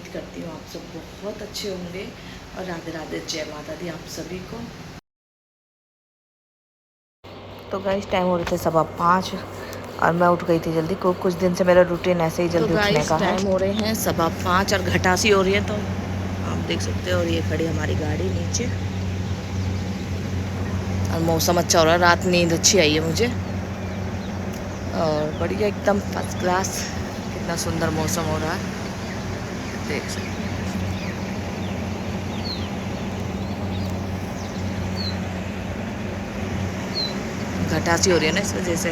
उम्मीद करती हूँ आप सब बहुत अच्छे होंगे। और राधे राधे, जय माता दी आप सभी को। तो गाइस टाइम हो रहे थे 5:15 और मैं उठ गई थी जल्दी। कुछ दिन से मेरा रूटीन ऐसे ही जल्दी उठने का है। टाइम हो रहे हैं 5:15 और घटासी हो रही है, तो आप देख सकते हो। और ये खड़ी हमारी गाड़ी नीचे, और मौसम अच्छा हो रहा है। रात नींद अच्छी आई है मुझे, और बढ़िया एकदम फर्स्ट क्लास। कितना सुंदर मौसम हो रहा है, देख सकते हैं। घटासी हो रही है ना, इस वजह से।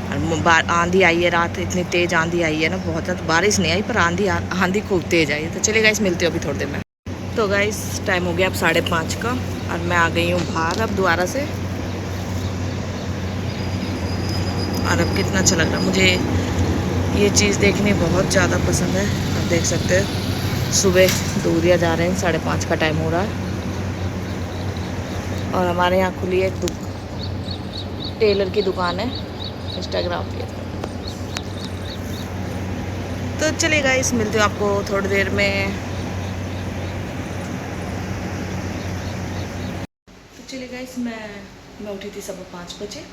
और आंधी आई है रात, इतनी तेज़ आंधी आई है ना, बहुत ज़्यादा। बारिश नहीं आई पर आंधी खूब तेज़ आई है। तो चलिए गाइस मिलते हो अभी थोड़ी देर में। तो गाइस टाइम हो गया अब 5:30 का, और मैं आ गई हूँ बाहर अब दोबारा से। और अब कितना अच्छा लग रहा है मुझे, ये चीज़ देखनी बहुत ज़्यादा पसंद है। आप देख सकते हो सुबह दूरिया जा रहे हैं, 5:30 का टाइम हो रहा है। और हमारे यहाँ खुली है एक टेलर की दुकान है, इंस्टाग्राम पे। तो चलिए गाइस मिलते हो आपको थोड़ी देर में। तो चलिए गाइस, मैं उठी थी 5:15 बजे,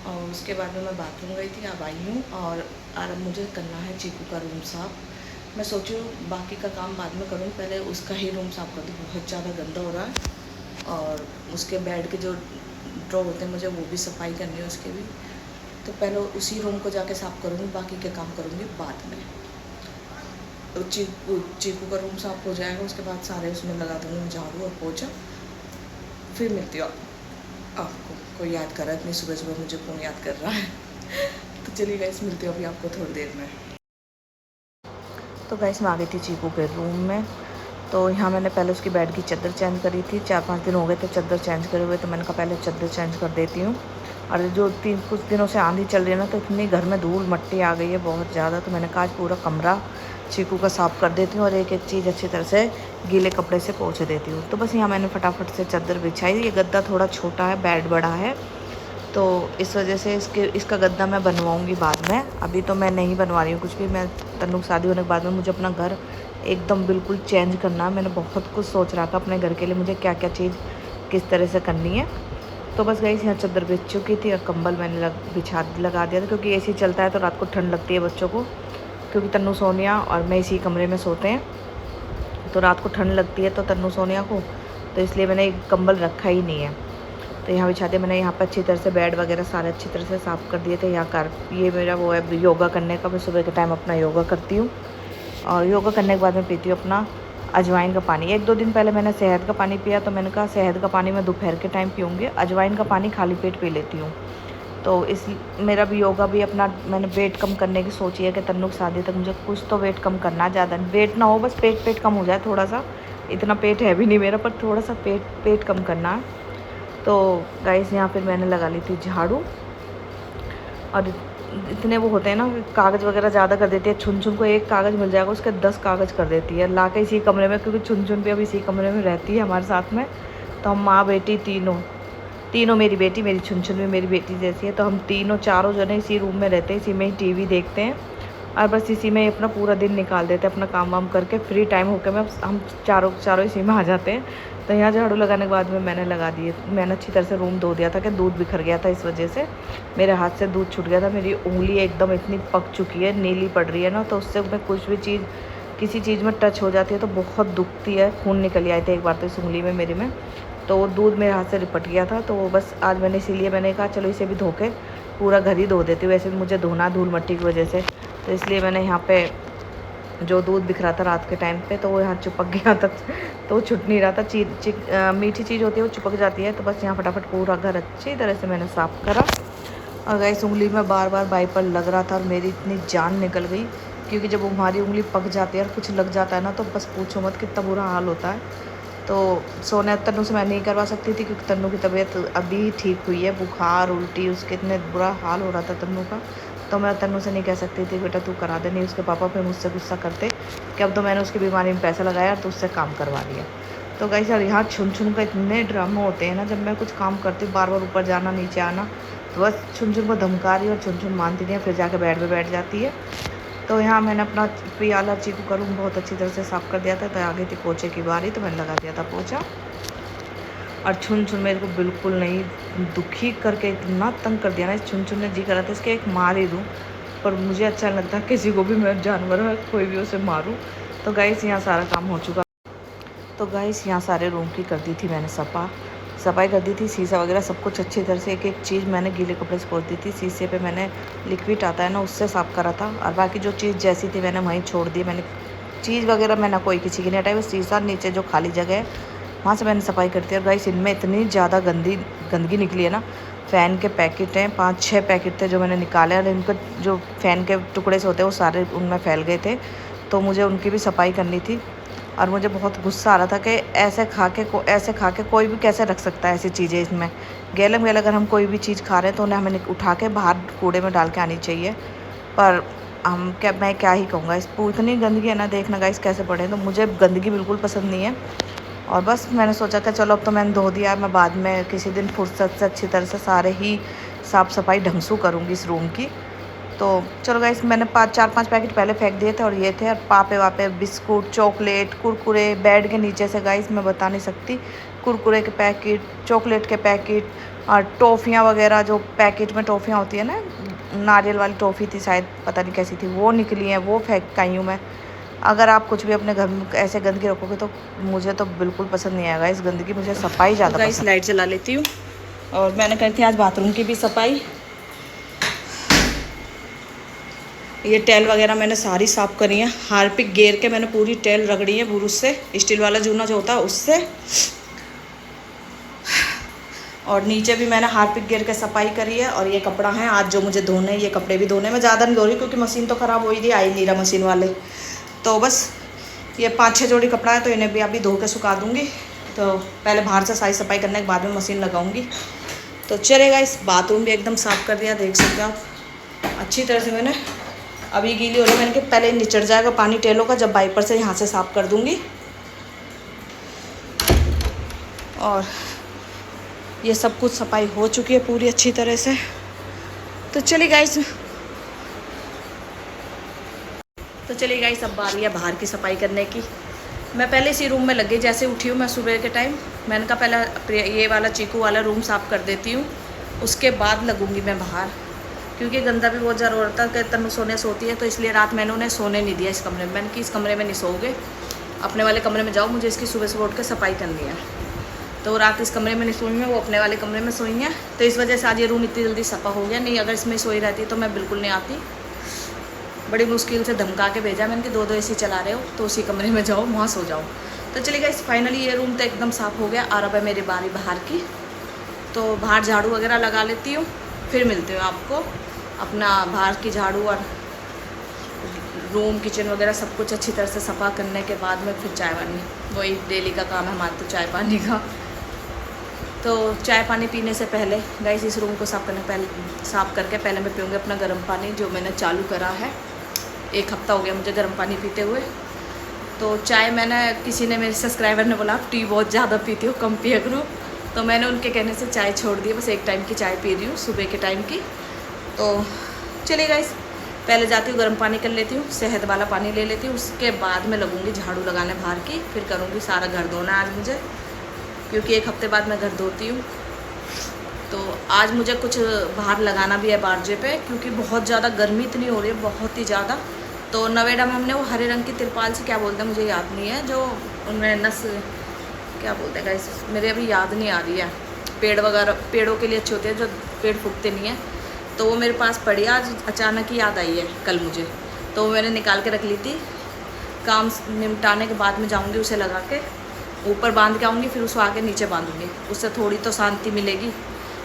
और उसके बाद में मैं बाथरूम गई थी। अब आई हूँ, और अब मुझे करना है चीकू का रूम साफ़। मैं सोचूँ बाकी का काम बाद में करूँ, पहले उसका ही रूम साफ़ कर दूँ। बहुत ज़्यादा गंदा हो रहा है, और उसके बेड के जो ड्रॉ होते हैं मुझे वो भी सफाई करनी है उसके भी। तो पहले उसी रूम को जाके साफ़ करूँगी, बाकी के काम करूँगी बाद में। तो चीकू का रूम साफ़ हो जाएगा, उसके बाद सारे उसमें लगा दूँगी झाड़ू और पोछा। फिर मिलती हूँ आपको। कोई याद कर रहा है, इतनी सुबह सुबह मुझे कौन याद कर रहा है। तो चलिए गाइस मिलती हूँ अभी आपको थोड़ी देर में। तो गाइस मैं आ गई थी चीकू के रूम में। तो यहाँ मैंने पहले उसकी बेड की चादर चेंज करी थी। 4-5 दिन हो गए थे चादर चेंज करे हुए, तो मैंने कहा पहले चादर चेंज कर देती हूँ। और जो कुछ दिनों से आंधी चल रही है ना, तो इतनी घर में धूल मट्टी आ गई है बहुत ज़्यादा। तो मैंने कहा आज पूरा कमरा चीकू का साफ़ कर देती हूँ, और एक एक चीज़ अच्छी तरह से गीले कपड़े से पोंछ देती हूँ। तो बस यहाँ मैंने फटाफट से चादर बिछाई। ये गद्दा थोड़ा छोटा है, बेड बड़ा है, तो इस वजह से इसका गद्दा मैं बनवाऊँगी बाद में। अभी तो मैं नहीं बनवा रही हूँ कुछ भी। मैं तन्नू शादी होने के बाद में मुझे अपना घर एकदम बिल्कुल चेंज करना है। मैंने बहुत कुछ सोच रखा अपने घर के लिए, मुझे क्या क्या चीज़ किस तरह से करनी है। तो बस गई यहाँ चादर बिछ चुकी थी, और कंबल मैंने लगा दिया था, क्योंकि एसी चलता है तो रात को ठंड लगती है बच्चों को। क्योंकि तन्नू सोनिया और मैं इसी कमरे में सोते हैं, तो रात को ठंड लगती है तो तन्नू सोनिया को, तो इसलिए मैंने एक कंबल रखा ही नहीं है। तो यहाँ बिछा दिया मैंने। यहाँ पर अच्छी तरह से बेड वगैरह सारे अच्छी तरह से साफ़ कर दिए थे। ये मेरा वो है योगा करने का। मैं सुबह के टाइम अपना योगा करती हूँ, और योगा करने के बाद मैं पीती हूँ अपना अजवाइन का पानी। 1-2 दिन पहले मैंने शहद का पानी पिया, तो मैंने कहा शहद का पानी मैं दोपहर के टाइम पीऊँगी, अजवाइन का पानी खाली पेट पी लेती हूँ। तो इस मेरा भी योगा भी अपना, मैंने वेट कम करने की सोची है कि तन्नू की शादी तक मुझे कुछ तो वेट कम करना है। ज़्यादा वेट ना हो, बस पेट कम हो जाए थोड़ा सा। इतना पेट है भी नहीं मेरा, पर थोड़ा सा पेट कम करना है। तो गाइस यहाँ फिर मैंने लगा ली थी झाड़ू। और इतने वो होते हैं ना, कागज़ वगैरह ज़्यादा कर देती है। छुन को एक कागज़ मिल जाएगा, उसके 10 कागज़ कर देती है ला के इसी कमरे में। क्योंकि छुन भी अब इसी कमरे में रहती है हमारे साथ में। तो हम माँ बेटी तीनों मेरी बेटी, मेरी छुन भी मेरी बेटी जैसी है। तो हम चारों जने इसी रूम में रहते हैं, इसी में ही टीवी देखते हैं, और बस इसी में अपना पूरा दिन निकाल देते हैं। अपना काम वाम करके फ्री टाइम होकर हम चारों इसी में आ जाते हैं। तो यहाँ झाड़ू लगाने के बाद में मैंने अच्छी तरह से रूम धो दिया था, कि दूध बिखर गया था। इस वजह से मेरे हाथ से दूध छूट गया था। मेरी उंगली एकदम इतनी पक चुकी है, नीली पड़ रही है ना, तो उससे मैं कुछ भी चीज़ किसी चीज़ में टच हो जाती है तो बहुत दुखती है। खून निकल आए थे एक बार तो इस उंगली में मेरी में। तो वो दूध मेरे हाथ से लिपट गया था। तो बस आज मैंने इसीलिए मैंने कहा चलो इसे भी धो के पूरा घर ही धो देती हूँ। वैसे भी मुझे धोना धूल मट्टी की वजह से, तो इसलिए मैंने यहाँ पे जो दूध बिखरा था रात के टाइम पे, तो वो यहाँ चिपक गया था, तो छुट नहीं रहा था। मीठी चीज़ होती है वो चिपक जाती है। तो बस यहाँ फटाफट पूरा घर अच्छी तरह से मैंने साफ़ करा। और गाइस उंगली में बार बार वाइपर लग रहा था, और मेरी इतनी जान निकल गई। क्योंकि जब हमारी उंगली पक जाती है और कुछ लग जाता है ना, तो बस पूछो मत कितना बुरा हाल होता है। तो सोने तन्नू से मैं नहीं करवा सकती थी, क्योंकि तन्नू की तबीयत अभी ठीक हुई है। बुखार उल्टी उसके इतने बुरा हाल हो रहा था तन्नू का। तो मैं तन्नू से नहीं कह सकती थी बेटा तू करा दे, नहीं। उसके पापा फिर मुझसे गुस्सा करते कि अब तो मैंने उसकी बीमारी में पैसा लगाया तो उससे काम करवा लिया। तो गाइस यार यहाँ छुन का इतने ड्रामा होते हैं ना, जब मैं कुछ काम करती हूँ बार बार ऊपर जाना नीचे आना, तो बस छुन को धमका रही है, और छुन मानती नहीं है। फिर जाके बेड पे बैठ जाती है। तो यहाँ मैंने अपना प्रियाला चीकू का रूम बहुत अच्छी तरह से साफ़ कर दिया था। तो आगे थी पोछे की बारी, तो मैंने लगा दिया था पोछा। और छुन छुन मेरे को बिल्कुल नहीं, दुखी करके इतना तंग कर दिया ना इस छुन छुन ने, जी करा था इसके एक मार ही दूँ, पर मुझे अच्छा नहीं लगता किसी को भी, मैं जानवर है कोई भी उसे मारूँ। तो गाइस यहाँ सारा काम हो चुका। तो गाइस यहाँ सारे रूम की कर दी थी मैंने सफाई कर दी थी, शीशा वगैरह सब कुछ अच्छी तरह से, एक एक चीज़ मैंने गीले कपड़े से पोंछ दी थी। शीशे पे मैंने लिक्विड आता है ना, उससे साफ़ करा था। और बाकी जो चीज़ जैसी थी मैंने वहीं छोड़ दी। मैंने चीज़ वगैरह मैंने कोई किसी की नहीं हटाई, बस शीशा नीचे जो खाली जगह है वहाँ से मैंने सफाई करती है। और गाइस इनमें इतनी ज़्यादा गंदगी निकली है ना। फ़ैन के पैकेट हैं, 5-6 पैकेट थे जो मैंने निकाले, और इनका जो फ़ैन के टुकड़े से होते हैं वो सारे उनमें फैल गए थे, तो मुझे उनकी भी सफाई करनी थी। और मुझे बहुत गुस्सा आ रहा था कि ऐसे खा के कोई भी कैसे रख सकता है ऐसी चीज़ें इसमें। गैलन गैल अगर हम कोई भी चीज़ खा रहे हैं तो उन्हें हमें उठा के बाहर कूड़े में डाल के आनी चाहिए। पर मैं क्या ही कहूँगा, इतनी गंदगी है ना, देखना गाइस कैसे पड़े। तो मुझे गंदगी बिल्कुल पसंद नहीं है। और बस मैंने सोचा कि चलो अब तो मैंने धो दिया, मैं बाद में किसी दिन फुर्सत से अच्छी तरह से सारे ही साफ़ सफाई ढंग से करूँगी इस रूम की। तो चलो गाइस मैंने 4-5 पैकेट पहले फेंक दिए थे, और ये थे। और पापे वापे, बिस्कुट, चॉकलेट, कुरकुरे बेड के नीचे से गाइस मैं बता नहीं सकती, कुरकुरे के पैकेट, चॉकलेट के पैकेट, और टॉफ़ियाँ वगैरह, जो पैकेट में टॉफ़ियाँ होती है ना, नारियल वाली टॉफ़ी थी शायद, पता नहीं कैसी थी, वो निकली हैं, वो फेंक आई हूँ मैं। अगर आप कुछ भी अपने घर में ऐसे गंदगी रखोगे तो मुझे तो बिल्कुल पसंद नहीं आएगा इस गंदगी, मुझे सफाई ज़्यादा गाइस लाइट जला लेती हूँ। और मैंने करी थी आज बाथरूम की भी सफाई। ये टेल वगैरह मैंने सारी साफ़ करी है, हार्पिक गेर के मैंने पूरी टेल रगड़ी है बुरुश से, स्टील वाला जूना जो होता है उससे। और नीचे भी मैंने हार्पिक गेर के सफाई करी है। और ये कपड़ा है आज जो मुझे धोने हैं, ये कपड़े भी धोने, मैं ज़्यादा नहीं धो रही क्योंकि मशीन तो ख़राब हो ही रही, आई नहीं रहा मशीन वाले। तो बस ये 5-6 जोड़ी कपड़ा है, तो इन्हें भी अभी धो के सुखा दूँगी। तो पहले बाहर से सारी सफाई करने के बाद में मशीन लगाऊँगी। तो चलेगा, इस बाथरूम भी एकदम साफ़ कर दिया, देख सकते हो आप अच्छी तरह से। मैंने अभी गीली हो रही, मैंने कि पहले निचड़ जाएगा पानी टेलों का, जब वाइपर से यहाँ से साफ़ कर दूँगी। और ये सब कुछ सफाई हो चुकी है पूरी अच्छी तरह से। तो चलिए गाइस अब बारी है बाहर की सफाई करने की। मैं पहले इसी रूम में लग गई, जैसे उठी हूँ मैं सुबह के टाइम, मैंने कहा पहले ये वाला चीकू वाला रूम साफ़ कर देती हूँ, उसके बाद लगूँगी मैं बाहर, क्योंकि गंदा भी बहुत ज़्यादा होता है कि तनु सोने सोती है। तो इसलिए रात मैंने उन्हें सोने नहीं दिया इस कमरे में, मैंने कि इस कमरे में नहीं सोओगे, अपने वाले कमरे में जाओ, मुझे इसकी सुबह उठ के सफाई करनी है। तो रात इस कमरे में नहीं सोई है, वो अपने वाले कमरे में सोई हैं। तो इस वजह से आज ये रूम इतनी जल्दी सफ़ा हो गया, नहीं अगर इसमें सोई रहती तो मैं बिल्कुल नहीं आती। बड़ी मुश्किल से धमका के भेजा मैंने कि 2-2 AC चला रहे हो तो उसी कमरे में जाओ, वहाँ सो जाओ। तो चलिए फाइनली ये रूम तो एकदम साफ़ हो गया। और अब है मेरी बारी बाहर की, तो बाहर झाड़ू वगैरह लगा लेती हूँ, फिर मिलती हूँ आपको। अपना बाहर की झाड़ू और रूम किचन वगैरह सब कुछ अच्छी तरह से सफ़ा करने के बाद में फिर चाय पानी, वही डेली का काम है हमारा, तो चाय पानी का। तो चाय पानी पीने से पहले गाइस इस रूम को साफ़ करके पहले मैं पीऊँगी अपना गर्म पानी, जो मैंने चालू करा है। 1 हफ़्ता हो गया मुझे गर्म पानी पीते हुए। तो चाय मैंने, किसी ने, मेरे सब्सक्राइबर ने बोला आप टी बहुत ज़्यादा पीती हो, कम पिया करो। तो मैंने उनके कहने से चाय छोड़ दी, बस 1 टाइम की चाय पी रही हूँ, सुबह के टाइम की। तो चलिए गाइस पहले जाती हूँ गर्म पानी कर लेती हूँ, शहद वाला पानी ले लेती हूँ, उसके बाद में लगूँगी झाड़ू लगाने बाहर की, फिर करूँगी सारा घर धोना आज मुझे, क्योंकि 1 हफ़्ते बाद मैं घर धोती हूँ। तो आज मुझे कुछ बाहर लगाना भी है बारजे पे, क्योंकि बहुत ज़्यादा गर्मी इतनी हो रही है, बहुत ही ज़्यादा। तो नवेड़ा में हमने वो हरे रंग की तिरपाल से क्या बोलते हैं मुझे याद नहीं है, जो उनमें नस क्या बोलते हैं गाइस, मेरे अभी याद नहीं आ रही है, पेड़ वगैरह पेड़ों के लिए अच्छे होते हैं जो पेड़ फूटते नहीं हैं। तो वो मेरे पास पड़ी, आज अचानक ही याद आई है कल मुझे, तो मैंने निकाल के रख ली थी। काम निपटाने के बाद में जाऊँगी उसे लगा के ऊपर बांध के आऊँगी, फिर उसको आके नीचे बांधूँगी, उससे थोड़ी तो शांति मिलेगी।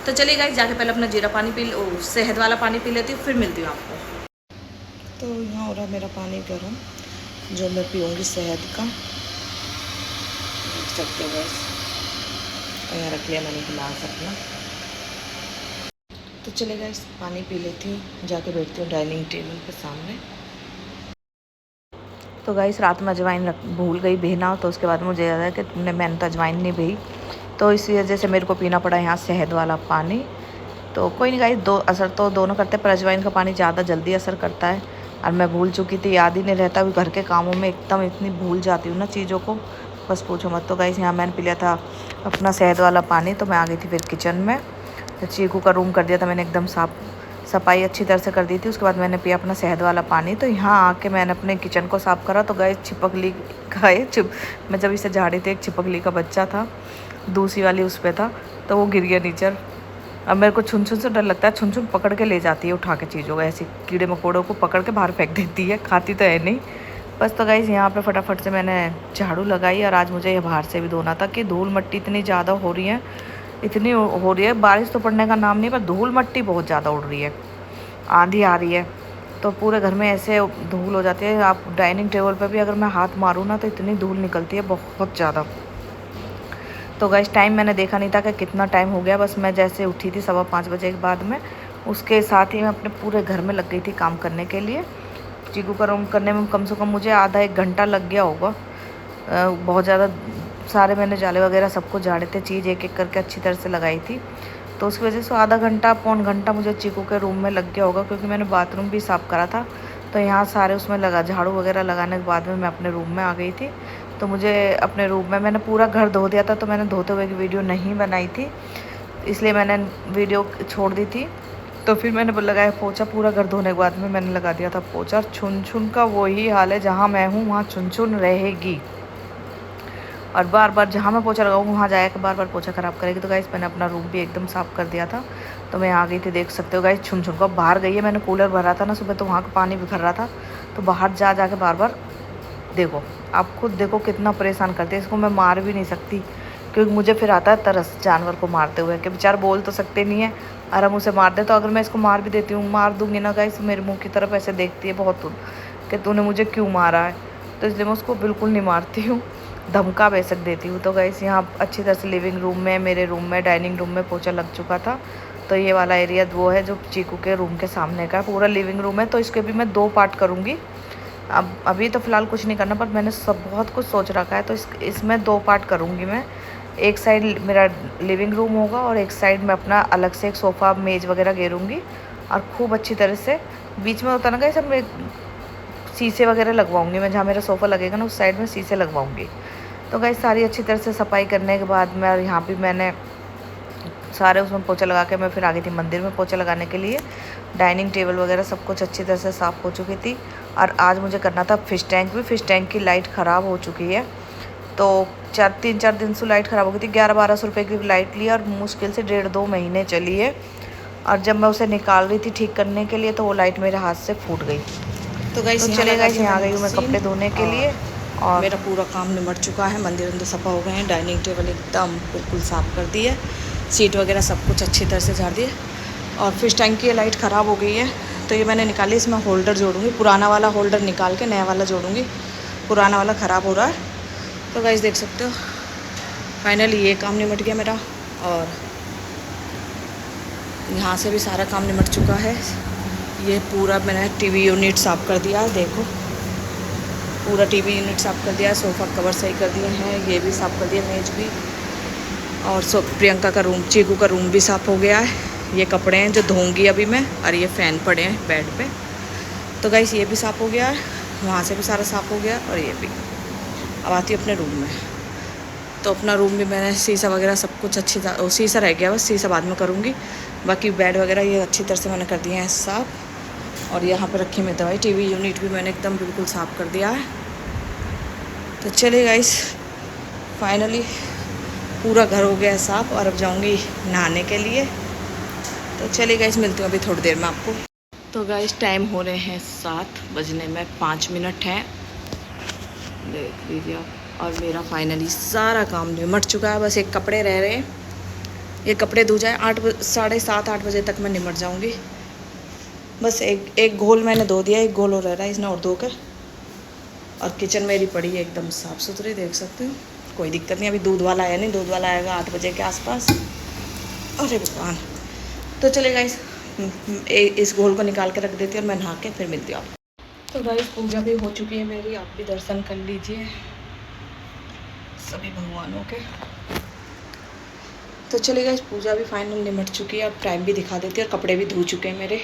तो चलिए गाइस जाके पहले अपना जीरा पानी शहद वाला पानी पी लेती हूँ, फिर मिलती हूँ आपको। तो यहाँ हो रहा मेरा पानी गर्म, जो मैं पीऊँगी शहद का, देख सकते हो गाइस। यहाँ रख लिया मैंने गिलास अपना। तो चलिए गाइस पानी पी लेती हूँ, जाके बैठती हूँ डाइनिंग टेबल के सामने। तो गाइस रात में अजवाइन भूल गई भेजना, तो उसके बाद मुझे याद है कि मैंने तो अजवाइन नहीं भेजी, तो इसी वजह से मेरे को पीना पड़ा यहाँ शहद वाला पानी। तो कोई नहीं गाइस, असर तो दोनों करते हैं, पर अजवाइन का पानी ज़्यादा जल्दी असर करता है। और मैं भूल चुकी थी, याद ही नहीं रहता। अभी घर के कामों में एकदम इतनी भूल जाती हूँ ना चीज़ों को, बस पूछो मत। तो गाइस यहाँ मैंने पी लिया था अपना शहद वाला पानी, तो मैं आ गई थी फिर किचन में। तो चीकू का रूम कर दिया था मैंने एकदम सफाई अच्छी तरह से कर दी थी। उसके बाद मैंने पिया अपना शहद वाला पानी। तो यहाँ आके मैंने अपने किचन को साफ़ करा। तो गाइस छिपकली का मैं जब इसे झाड़ी थी, एक छिपकली का बच्चा था, दूसरी वाली उस पर था, तो वो गिर गया नीचे। अब मेरे को छुन से डर लगता है, छुन पकड़ के ले जाती है उठा के चीज़ों को, ऐसे कीड़े मकोड़ों को पकड़ के बाहर फेंक देती है, खाती तो है नहीं बस। तो गाइस यहाँ पे फटाफट से मैंने झाड़ू लगाई। और आज मुझे ये बाहर से भी धोना था कि धूल मट्टी इतनी ज़्यादा हो रही है, इतनी हो रही है। बारिश तो पड़ने का नाम नहीं, पर धूल मट्टी बहुत ज़्यादा उड़ रही है, आंधी आ रही है, तो पूरे घर में ऐसे धूल हो जाती है। आप डाइनिंग टेबल पर भी अगर मैं हाथ मारूँ ना तो इतनी धूल निकलती है, बहुत ज़्यादा। तो गाइस टाइम मैंने देखा नहीं था कि कितना टाइम हो गया। बस मैं जैसे उठी थी 5:15 बजे के बाद में, उसके साथ ही मैं अपने पूरे घर में लग गई थी काम करने के लिए। चीकू का रूम करने में कम से कम मुझे आधा 1 घंटा लग गया होगा। बहुत ज़्यादा सारे मैंने जाले वगैरह सबको झाड़े थे, चीज़ एक एक करके अच्छी तरह से लगाई थी। तो उसकी वजह से आधा घंटा पौन घंटा मुझे चीकू के रूम में लग गया होगा, क्योंकि मैंने बाथरूम भी साफ़ करा था। तो यहाँ सारे उसमें लगा झाड़ू वगैरह लगाने के बाद में मैं अपने रूम में आ गई थी। तो मुझे अपने रूम में मैंने पूरा घर धो दिया था, तो मैंने धोते हुए की वीडियो नहीं बनाई थी, इसलिए मैंने वीडियो छोड़ दी थी। तो फिर मैंने लगाया पोछा, पूरा घर धोने के बाद में मैंने लगा दिया था पोछा। छुन का वही हाल है, जहाँ मैं हूँ वहाँ छुन रहेगी, और बार बार जहाँ मैं पोछा लगाऊंगी वहाँ जाकर बार बार पोछा ख़राब करेगी। तो गाइस मैंने अपना रूम भी एकदम साफ़ कर दिया था। तो मैं आ गई थी, देख सकते हो गाइस छुन को बाहर गई है। मैंने कूलर भरा था ना सुबह, तो वहाँ का पानी बिखर रहा था, तो बाहर जा के बार बार देखो, आप खुद देखो कितना परेशान करते हैं। इसको मैं मार भी नहीं सकती, क्योंकि मुझे फिर आता है तरस जानवर को मारते हुए, कि बेचारा बोल तो सकते नहीं है और हम उसे मार दे। तो अगर मैं इसको मार भी देती हूँ, मार दूँगी ना गाइस, मेरे मुँह की तरफ ऐसे देखती है बहुत कि तूने मुझे क्यों मारा है। तो इसलिए मैं उसको बिल्कुल नहीं मारती हूँ, धमका बेशक देती हूँ। तो गाइस यहाँ अच्छी तरह से लिविंग रूम में, मेरे रूम में, डाइनिंग रूम में पोछा लग चुका था। तो ये वाला एरिया वो है जो चीकू के रूम के सामने का पूरा लिविंग रूम है। तो इसके भी मैं 2 पार्ट करूँगी। अब अभी तो फ़िलहाल कुछ नहीं करना, पर मैंने बहुत कुछ सोच रखा है। तो इसमें 2 पार्ट करूँगी मैं। एक साइड मेरा लिविंग रूम होगा और एक साइड में अपना अलग से एक सोफ़ा मेज़ वगैरह घेरूँगी, और खूब अच्छी तरह से बीच में होता ना गाइस, सब शीशे वगैरह लगवाऊँगी मैं। जहाँ मेरा सोफ़ा लगेगा ना उस साइड में शीशे लगवाऊँगी। तो गाइस सारी अच्छी तरह से सफाई करने के बाद में, और यहाँ भी मैंने सारे उसमें पोछा लगा के मैं फिर आ गई थी मंदिर में पोछा लगाने के लिए। डाइनिंग टेबल वगैरह सब कुछ अच्छी तरह से साफ़ हो चुकी थी। और आज मुझे करना था फ़िश टैंक भी। फ़िश टैंक की लाइट ख़राब हो चुकी है, तो 3-4 दिन से लाइट ख़राब हो गई थी। 1100-1200 रुपये की लाइट ली, और मुश्किल से 1.5-2 महीने चली है। और जब मैं उसे निकाल रही थी ठीक करने के लिए, तो वो लाइट मेरे हाथ से फूट गई। तो गाइस चले गाइस यहाँ आ गई हूँ मैं कपड़े धोने के लिए, और मेरा पूरा काम निमट चुका है। मंदिर अंदर सफ़ा हो गए हैं, डाइनिंग टेबल एकदम बिल्कुल साफ़ कर दी है, सीट वगैरह सब कुछ अच्छी तरह से झाड़ दिए। और फिश टैंक की लाइट ख़राब हो गई है, तो ये मैंने निकाली। इसमें होल्डर जोड़ूंगी, पुराना वाला होल्डर निकाल के नया वाला जोड़ूंगी, पुराना वाला ख़राब हो रहा है। तो गाइस देख सकते हो फाइनली ये काम निमट गया मेरा, और यहाँ से भी सारा काम निमट चुका है। ये पूरा मैंने टीवी यूनिट साफ़ कर दिया है, देखो पूरा टीवी यूनिट साफ़ कर दिया है, सोफ़ा कवर सही कर दिए हैं, ये भी साफ़ कर दिया, मेज भी। और प्रियंका का रूम, चीकू का रूम भी साफ़ हो गया है। ये कपड़े हैं जो धोऊंगी अभी मैं, और ये फ़ैन पड़े हैं बेड पे। तो गाइस ये भी साफ़ हो गया है, वहाँ से भी सारा साफ़ हो गया, और ये भी। अब आती हूँ अपने रूम में। तो अपना रूम भी मैंने शीशा वगैरह सब कुछ अच्छी तरह, शीशा रह गया बस, शीशा बाद में करूँगी। बाकी बेड वगैरह ये अच्छी तरह से मैंने कर दिए हैं साफ़। और यहाँ पे रखी मैं दवाई, टीवी यूनिट भी मैंने एकदम बिल्कुल साफ़ कर दिया है। तो चलिए गाइस फाइनली पूरा घर हो गया है साफ़, और अब जाऊँगी नहाने के लिए। तो चलिए गाइस मिलती हूँ अभी थोड़ी देर में आपको। तो गाइस टाइम हो रहे हैं 7 बजने में 5 मिनट हैं, देख लीजिए आप। और मेरा फाइनली सारा काम निमट चुका है, बस एक कपड़े रह रहे हैं। ये कपड़े धो जाए 7:30-8 बजे तक मैं निमट जाऊँगी। बस एक घोल मैंने धो दिया, एक घोल और रह रहा है, इसने और धो कर। और किचन मेरी पड़ी है एकदम साफ़ सुथरी, देख सकते हो, कोई दिक्कत नहीं। अभी दूध वाला आया नहीं, दूध वाला आएगा 8 बजे के आसपास। अरे भगवान। तो चले गाइस इस घोल को निकाल के रख देती हूँ, और मैं नहा के फिर मिलती हूँ आपको। तो गाइस पूजा भी हो चुकी है मेरी, आप भी दर्शन कर लीजिए सभी भगवानों के। तो चलिए गाइस पूजा भी फाइनल निमट चुकी है। अब टाइम भी दिखा देती है, और कपड़े भी धो चुके हैं मेरे।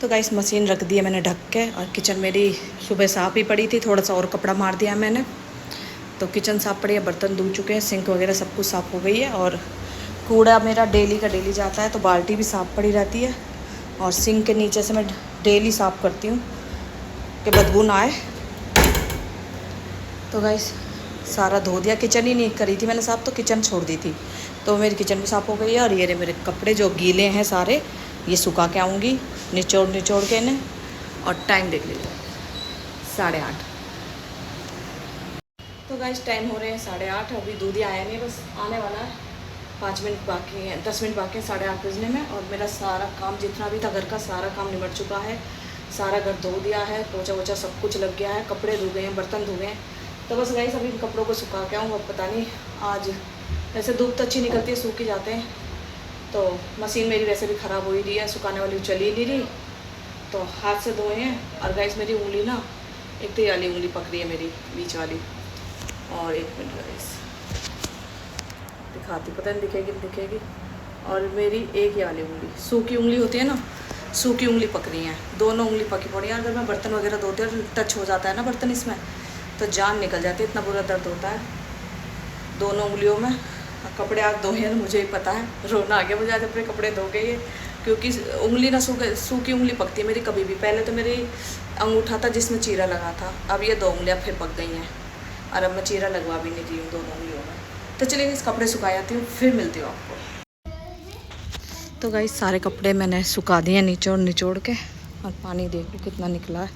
तो गाइस मशीन रख दी है मैंने ढक के, और किचन मेरी सुबह साफ़ ही पड़ी थी, थोड़ा सा और कपड़ा मार दिया मैंने, तो किचन साफ़ पड़ी है, बर्तन धुल चुके हैं, सिंक वगैरह सब कुछ साफ़ हो गई है। और कूड़ा मेरा डेली का डेली जाता है, तो बाल्टी भी साफ़ पड़ी रहती है, और सिंक के नीचे से मैं डेली साफ़ करती हूँ कि बदबू ना आए। तो गाइस सारा धो दिया, किचन ही नहीं करी थी मैंने साफ़, तो किचन छोड़ दी थी, तो मेरी किचन भी साफ़ हो गई है। और ये मेरे कपड़े जो गीले हैं सारे, ये सुखा के आऊँगी निचोड़ के इन्हें। और टाइम देख लीजिए 8:30। तो गाइस टाइम हो रहे हैं 8:30, अभी दूध आया नहीं, बस आने वाला है, 5 मिनट बाकी हैं, 10 मिनट बाकी हैं 8:30 बजने में। और मेरा सारा काम जितना भी था घर का सारा काम निपट चुका है, सारा घर धो दिया है, पोछा वोछा सब कुछ लग गया है, कपड़े धो गए हैं, बर्तन धो गए हैं। तो बस गाइस अभी इन कपड़ों को सुखा के आऊँ, अब पता नहीं आज वैसे धूप तो अच्छी निकलती है, सूख ही जाते हैं। तो मशीन मेरी वैसे भी ख़राब हो ही रही है, सुखाने वाली चल ही नहीं रही, तो हाथ से धोए हैं। और गाइस मेरी उंगली ना, एक तो ये वाली उंगली पकड़ी है मेरी बीच वाली, और 1 मिनट गाइस दिखाती, पता नहीं दिखेगी। और मेरी एक ये वाली उंगली, सूखी उंगली होती है ना, सूखी उंगली पकड़ी है, दोनों उंगली पकी पड़ी है। अगर मैं बर्तन वगैरह धोती हूँ, टच हो जाता है ना बर्तन इसमें, तो जान निकल जाती है, इतना बुरा दर्द होता है दोनों उंगलियों में। कपड़े आज धोए हैं, मुझे ही पता है, रोना आ गया मुझे आज अपने कपड़े धो के, ये क्योंकि उंगली ना सूखी उंगली पकती है मेरी कभी भी। पहले तो मेरी अंगूठा था जिसमें चीरा लगा था, अब ये 2 उंगलियाँ फिर पक गई हैं, और अब मैं चीरा लगवा भी नहीं रही हूँ दोनों उंगलियों में। तो चलिए इस कपड़े सुखा जाती हूँ, फिर मिलती हूँ आपको। तो गाइस सारे कपड़े मैंने सुखा दिए निचोड़ के, और पानी देख लो कितना निकला है।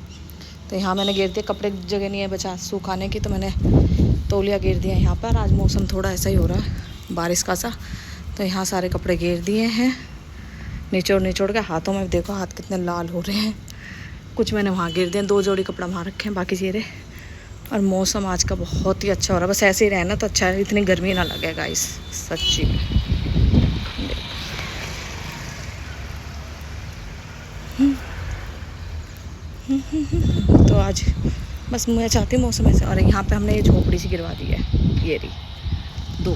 तो यहाँ मैंने गिर दिया, कपड़े जगह नहीं है बचा सुखाने की, तो मैंने तौलिया गिर दिया यहाँ पर। आज मौसम थोड़ा ऐसा ही हो रहा है बारिश का सा, तो यहाँ सारे कपड़े गिर दिए हैं निचोड़ के। हाथों में देखो हाथ कितने लाल हो रहे हैं, कुछ मैंने वहाँ गिर दिए, 2 जोड़ी कपड़ा वहाँ रखे हैं, बाकी चेहरे। और मौसम आज का बहुत ही अच्छा हो रहा है, बस ऐसे ही रहना तो अच्छा है, इतनी गर्मी ना लगे गाइस सच्ची में। तो आज बस मैं चाहती हूँ मौसम ऐसे। और यहाँ पे हमने ये झोपड़ी सी गिरवा दी है, ये रही 2,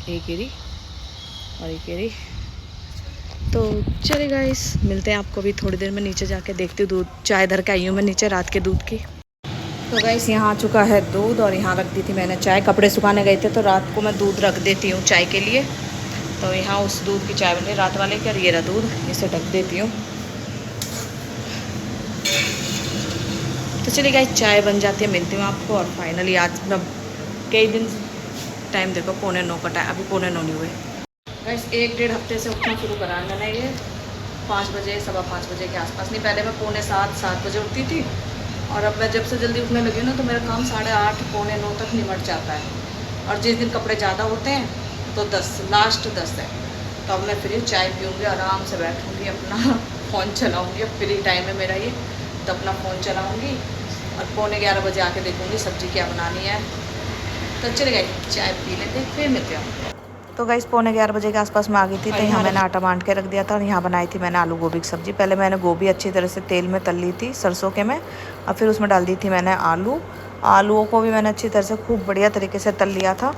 एक गिरी और एक गिरी। तो चलिए गाइस मिलते हैं आपको भी थोड़ी देर में, नीचे जाके देखती हूँ। दूध चाय धर के आई हूँ मैं नीचे रात के दूध की। तो गाइस यहाँ आ चुका है दूध, और यहाँ रख दी थी मैंने चाय, कपड़े सुखाने गए थे तो रात को मैं दूध रख देती हूँ चाय के लिए। तो यहाँ उस दूध की चाय बनी रात वाले की, और ये रहा दूध, इसे ढक देती हूँ। तो चलिए गाइस चाय बन जाती है, मिलती हूँ आपको। और फाइनली आज मैं कई दिन, टाइम देखो 8:45 का टाइम, अभी 8:45 नहीं हुए गाइस। 1-1.5 हफ्ते से उठना शुरू करा है मैंने, ये 5 बजे 5:15 बजे के आसपास, नहीं पहले मैं 7:45 बजे उठती थी, और अब मैं जब से जल्दी उठने लगी हूँ ना, तो मेरा काम 8:30 8:45 तक निमट जाता है। और जिस दिन कपड़े ज़्यादा होते हैं तो 10 लास्ट 10 है, तो अब मैं फ्री चाय पीऊँगी, आराम से बैठूँगी, अपना फ़ोन चलाऊँगी। अब फ्री टाइम है मेरा ये, तो अपना फ़ोन चलाऊँगी, और 11:15 बजे आके देखूँगी सब्ज़ी क्या बनानी है। तो चले गए चाय पी लेते, फिर मिलते हैं। तो गाइस 11:15 बजे के आसपास में आ गई थी, तो यहाँ मैंने आटा बांध के रख दिया था, और यहाँ बनाई थी मैंने आलू गोभी की सब्ज़ी। पहले मैंने गोभी अच्छी तरह से तेल में तल ली थी सरसों के में, और फिर उसमें डाल दी थी मैंने आलूओं को भी मैंने अच्छी तरह से खूब बढ़िया तरीके से तल लिया था।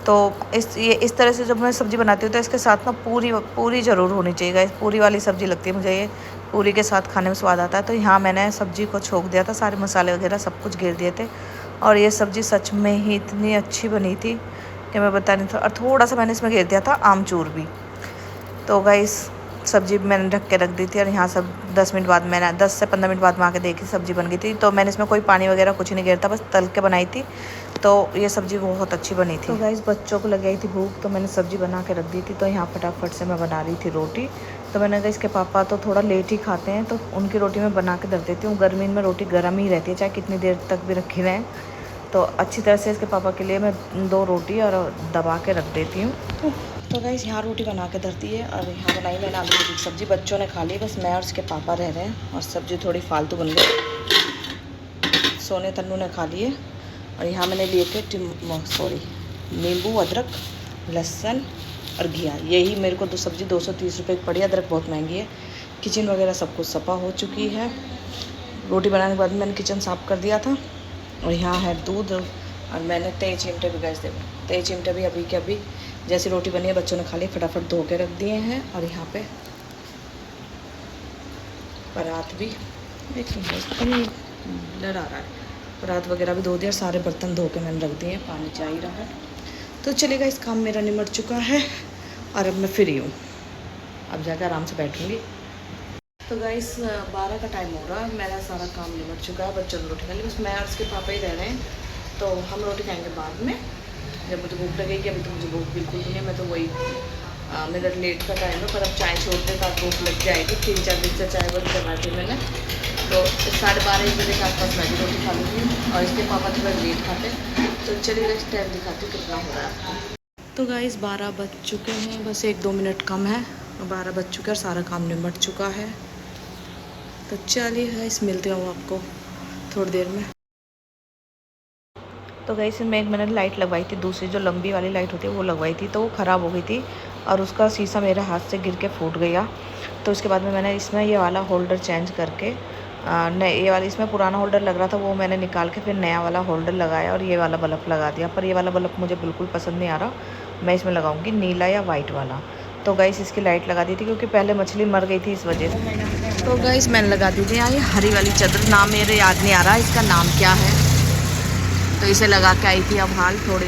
तो इस तरह से जब मैं सब्ज़ी बनाती हूँ तो इसके साथ ना पूरी ज़रूर होनी चाहिए गाइस, पूरी वाली सब्ज़ी लगती है मुझे ये, पूरी के साथ खाने में स्वाद आता है। तो यहाँ मैंने सब्ज़ी को छोंक दिया था, सारे मसाले वगैरह सब कुछ गिर दिए थे, और ये सब्ज़ी सच में ही इतनी अच्छी बनी थी कि मैं बता नहीं था। और थोड़ा सा मैंने इसमें घेर दिया था आमचूर भी। तो गाइस सब्ज़ी मैंने ढक के रख दी थी, और यहाँ सब 10 मिनट बाद मैंने 10 से 15 मिनट बाद में आके देखी सब्ज़ी बन गई थी। तो मैंने इसमें कोई पानी वगैरह कुछ नहीं घेरता, बस तल के बनाई थी, तो ये सब्ज़ी बहुत अच्छी बनी थी। तो गाइस बच्चों को लग गई थी भूख, तो मैंने सब्ज़ी बना के रख दी थी। तो यहाँ फटाफट से मैं बना रही थी रोटी। तो मैंने कहा इसके पापा तो थोड़ा लेट ही खाते हैं, तो उनकी रोटी मैं बना के रख देती हूँ। गर्मी में रोटी गर्म ही रहती है, चाहे कितनी देर तक भी रखी रहें। तो अच्छी तरह से इसके पापा के लिए मैं 2 रोटी और दबा के रख देती हूँ। तो गाइस यहाँ रोटी बना के धरती है, और यहाँ बनाई मैंने आलू गोभी की सब्ज़ी। बच्चों ने खा ली, बस मैं और इसके पापा रह रहे हैं, और सब्ज़ी थोड़ी फालतू बन गई। सोने तन्नू ने खा लिए। और यहाँ मैंने लिए थे नींबू, अदरक, लहसुन और घिया। यही मेरे को सब्ज़ी 230 रुपये की पड़ी। अदरक बहुत महंगी है। किचन वगैरह सब कुछ सफ़ा हो चुकी है। रोटी बनाने के बाद मैंने किचन साफ़ कर दिया था। और यहाँ है दूध, और मैंने 23 चिमटे भी गैस दे 23 चिमटे भी अभी के अभी जैसी रोटी बनी है बच्चों ने खा ली, फटाफट धो के रख दिए हैं। और यहाँ पे परात भी ब्लर आ रहा है, परात वगैरह भी धो दिया, सारे बर्तन धो के मैंने रख दिए, पानी जा ही रहा है। तो चलेगा, इस काम मेरा निमट चुका है और अब मैं फ्री हूँ, अब जाकर आराम से बैठूँगी। तो गाइस 12 का टाइम हो रहा है, मेरा सारा काम निमट चुका है, बच्चों ने रोटी खा ली, बस मैं और उसके पापा ही रह रहे हैं। तो हम रोटी खाएंगे बाद में, जब मुझे भूख लगेगी। अभी तो मुझे भूख बिल्कुल नहीं है, मैं तो वही मेरा लेट का टाइम है, पर अब चाय छोड़ते तक भूख लग जाएगी। 3-4 दिन से चाय बंद करवा दी मैंने, तो 12:30 बजे के आसपास मैं भी रोटी खा लूँगी और इसके पापा थोड़ा लेट खाते हैं। तो चलिए इस टाइम दिखाती हूँ कितना हो रहा है। तो गाइस 12 बज चुके हैं, बस 1-2 मिनट कम है, 12 बज चुके हैं और सारा काम निमट चुका है। तो चलिए गाइस मिलते हूँ आपको थोड़ी देर में। तो गई इसमें एक मैंने लाइट लगवाई थी, दूसरी जो लंबी वाली लाइट होती है वो लगवाई थी, तो वो ख़राब हो गई थी और उसका शीशा मेरे हाथ से गिर के फूट गया। तो उसके बाद में मैंने इसमें ये वाला होल्डर चेंज करके नए ये वाला, इसमें पुराना होल्डर लग रहा था वो मैंने निकाल के फिर नया वाला होल्डर लगाया और ये वाला बल्ब लगा दिया। पर ये वाला बल्ब मुझे बिल्कुल पसंद नहीं आ रहा, मैं इसमें लगाऊंगी नीला या वाइट वाला। तो गाइस इसकी लाइट लगा दी थी क्योंकि पहले मछली मर गई थी इस वजह से। तो गाइस मैंने लगा दी थी यहाँ ये हरी वाली चादर, नाम मेरे याद नहीं आ रहा इसका नाम क्या है। तो इसे लगा के आई थी, अब हाल थोड़े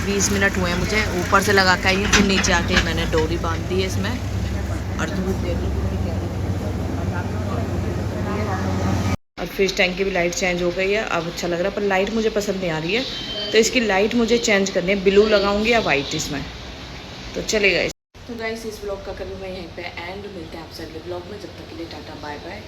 20 मिनट हुए मुझे, ऊपर से लगा के आई है, फिर नीचे आके मैंने डोरी बांध दी है इसमें। और और फिश टैंक की भी लाइट चेंज हो गई है, अब अच्छा लग रहा है, पर लाइट मुझे पसंद नहीं आ रही है, तो इसकी लाइट मुझे चेंज करनी है, ब्लू लगाऊंगी या वाइट इसमें। तो चलेगा। तो गाइस इस ब्लॉग का करूँ मैं यहीं पे एंड, मिलते हैं आपसे अगले ब्लॉग में, जब तक के लिए टाटा बाय बाय।